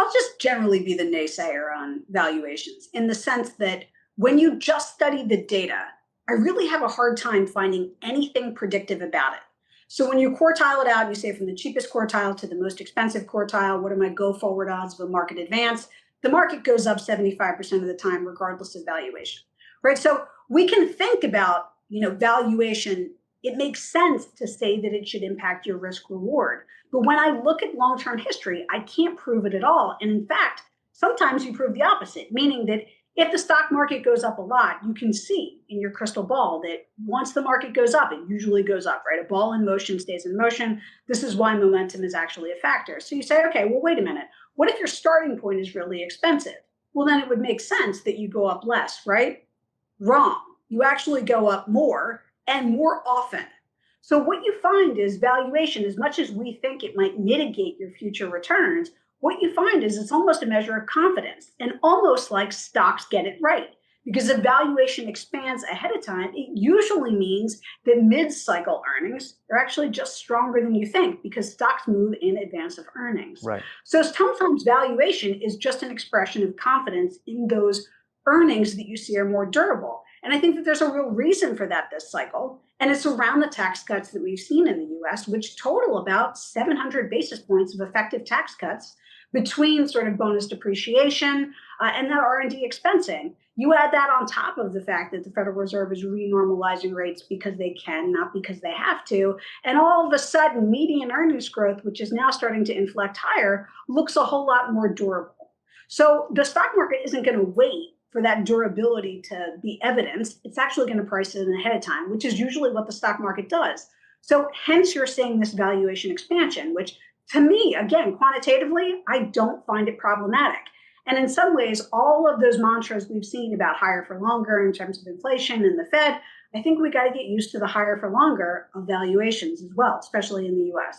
I'll just generally be the naysayer on valuations in the sense that when you just study the data, I really have a hard time finding anything predictive about it. So when you quartile it out, you say from the cheapest quartile to the most expensive quartile, what are my go forward odds of a market advance? The market goes up 75% of the time, regardless of valuation, right? So we can think about, valuation. It makes sense to say that it should impact your risk reward. But when I look at long-term history, I can't prove it at all. And in fact, sometimes you prove the opposite, meaning that if the stock market goes up a lot, you can see in your crystal ball that once the market goes up, it usually goes up, right? A ball in motion stays in motion. This is why momentum is actually a factor. So you say, okay, well, wait a minute. What if your starting point is really expensive? Well, then it would make sense that you go up less, right? Wrong. You actually go up more and more often. So what you find is valuation, as much as we think it might mitigate your future returns, what you find is it's almost a measure of confidence and almost like stocks get it right. Because if valuation expands ahead of time, it usually means that mid-cycle earnings are actually just stronger than you think because stocks move in advance of earnings. Right. So sometimes valuation is just an expression of confidence in those earnings that you see are more durable. And I think that there's a real reason for that this cycle. And it's around the tax cuts that we've seen in the US, which total about 700 basis points of effective tax cuts between sort of bonus depreciation and that R&D expensing. You add that on top of the fact that the Federal Reserve is renormalizing rates because they can, not because they have to. And all of a sudden, median earnings growth, which is now starting to inflect higher, looks a whole lot more durable. So the stock market isn't going to wait for that durability to be evidenced. It's actually going to price it in ahead of time, which is usually what the stock market does. So hence you're seeing this valuation expansion, which to me, again, quantitatively, I don't find it problematic. And in some ways, all of those mantras we've seen about higher for longer in terms of inflation and the Fed, I think we got to get used to the higher for longer of valuations as well, especially in the US.